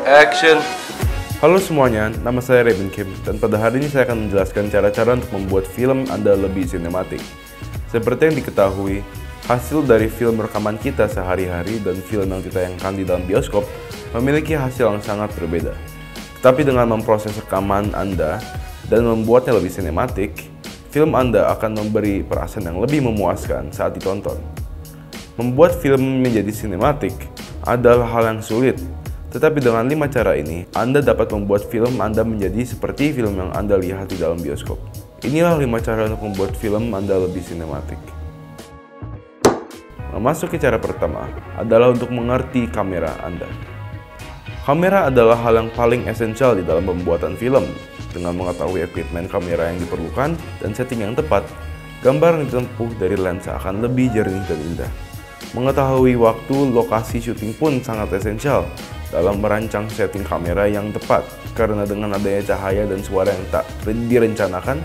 Action. Halo semuanya, nama saya Raymond Kim, dan pada hari ini saya akan menjelaskan cara-cara untuk membuat film Anda lebih sinematik. Seperti yang diketahui, hasil dari film rekaman kita sehari-hari dan film yang ditayangkan di dalam bioskop memiliki hasil yang sangat berbeda. Tetapi dengan memproses rekaman Anda dan membuatnya lebih sinematik, film Anda akan memberi perasaan yang lebih memuaskan saat ditonton. Membuat film menjadi sinematik adalah hal yang sulit. Tetapi dengan 5 cara ini, Anda dapat membuat film Anda menjadi seperti film yang Anda lihat di dalam bioskop. Inilah 5 cara untuk membuat film Anda lebih sinematik. Memasuki cara pertama adalah untuk mengerti kamera Anda. Kamera adalah hal yang paling esensial di dalam pembuatan film. Dengan mengetahui equipment kamera yang diperlukan dan setting yang tepat, gambar yang ditempuh dari lensa akan lebih jernih dan indah. Mengetahui waktu, lokasi syuting pun sangat esensial dalam merancang setting kamera yang tepat, karena dengan adanya cahaya dan suara yang tak direncanakan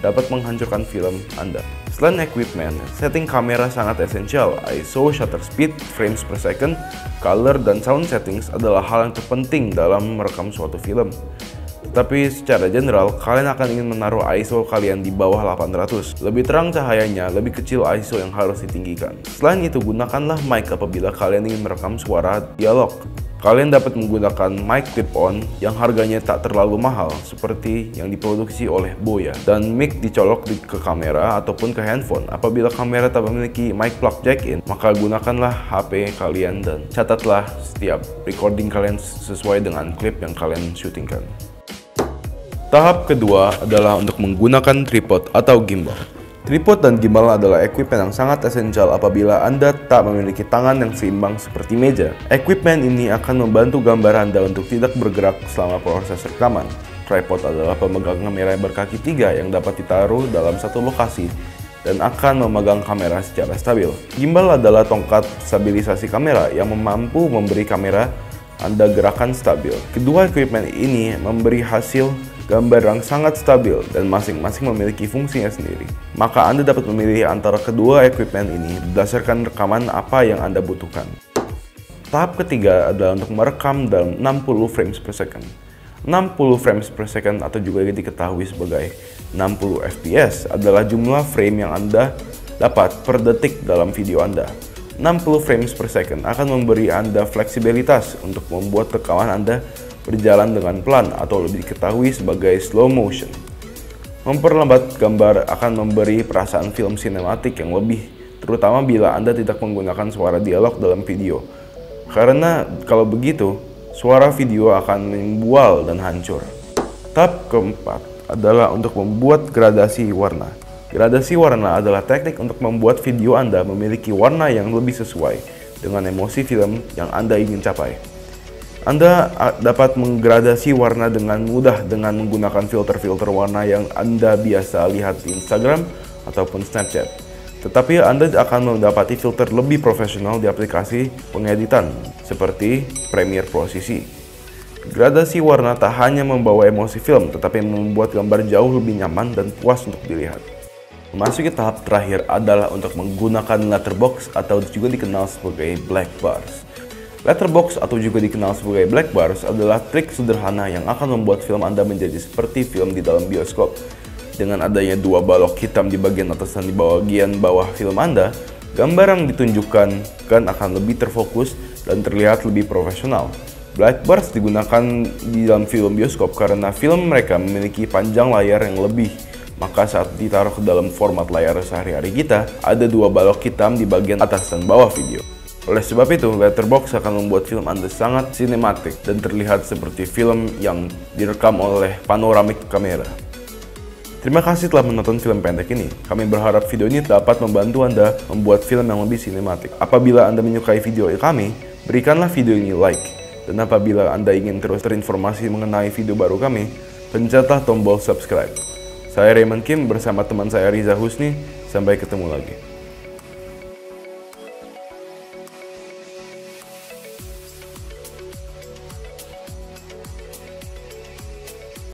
dapat menghancurkan film Anda. Selain equipment, setting kamera sangat esensial. ISO, shutter speed, frames per second, color, dan sound settings adalah hal yang terpenting dalam merekam suatu film. Tetapi secara general, kalian akan ingin menaruh ISO kalian di bawah 800. Lebih terang cahayanya, lebih kecil ISO yang harus ditinggikan. Selain itu, gunakanlah mic apabila kalian ingin merekam suara dialog. Kalian dapat menggunakan mic clip-on yang harganya tak terlalu mahal seperti yang diproduksi oleh Boya, dan mic dicolok ke kamera ataupun ke handphone. Apabila kamera tak memiliki mic plug jack-in, maka gunakanlah HP kalian dan catatlah setiap recording kalian sesuai dengan klip yang kalian syutingkan. Tahap kedua adalah untuk menggunakan tripod atau gimbal. Tripod dan gimbal adalah equipment yang sangat esensial apabila Anda tak memiliki tangan yang seimbang seperti meja. Equipment ini akan membantu gambar Anda untuk tidak bergerak selama proses rekaman. Tripod adalah pemegang kamera berkaki 3 yang dapat ditaruh dalam satu lokasi dan akan memegang kamera secara stabil. Gimbal adalah tongkat stabilisasi kamera yang mampu memberi kamera Anda gerakan stabil. Kedua equipment ini memberi hasil gambar yang sangat stabil dan masing-masing memiliki fungsinya sendiri. Maka Anda dapat memilih antara kedua equipment ini berdasarkan rekaman apa yang Anda butuhkan. Tahap ketiga adalah untuk merekam dalam 60 frames per second. 60 frames per second atau juga diketahui sebagai 60 fps adalah jumlah frame yang Anda dapat per detik dalam video Anda. 60 frames per second akan memberi Anda fleksibilitas untuk membuat rekaman Anda berjalan dengan pelan atau lebih diketahui sebagai slow motion. Memperlambat gambar akan memberi perasaan film sinematik yang lebih, terutama bila Anda tidak menggunakan suara dialog dalam video. Karena kalau begitu, suara video akan membual dan hancur. Tahap keempat adalah untuk membuat gradasi warna. Gradasi warna adalah teknik untuk membuat video Anda memiliki warna yang lebih sesuai dengan emosi film yang Anda ingin capai. Anda dapat menggradasi warna dengan mudah dengan menggunakan filter-filter warna yang Anda biasa lihat di Instagram ataupun Snapchat. Tetapi Anda akan mendapati filter lebih profesional di aplikasi pengeditan seperti Premiere Pro CC. Gradasi warna tak hanya membawa emosi film, tetapi membuat gambar jauh lebih nyaman dan puas untuk dilihat. Memasuki tahap terakhir adalah untuk menggunakan letterbox atau juga dikenal sebagai black bars. Letterbox atau juga dikenal sebagai black bars adalah trik sederhana yang akan membuat film Anda menjadi seperti film di dalam bioskop. Dengan adanya 2 balok hitam di bagian atas dan di bagian bawah film Anda, gambar yang ditunjukkan akan lebih terfokus dan terlihat lebih profesional. Black bars digunakan di dalam film bioskop karena film mereka memiliki panjang layar yang lebih. Maka saat ditaruh ke dalam format layar sehari-hari kita, ada 2 balok hitam di bagian atas dan bawah video. Oleh sebab itu, letterbox akan membuat film Anda sangat sinematik dan terlihat seperti film yang direkam oleh panoramic kamera. Terima kasih telah menonton film pendek ini. Kami berharap video ini dapat membantu Anda membuat film yang lebih sinematik. Apabila Anda menyukai video kami, berikanlah video ini like. Dan apabila Anda ingin terus terinformasi mengenai video baru kami, pencetlah tombol subscribe. Saya Raymond Kim bersama teman saya Riza Husni. Sampai ketemu lagi.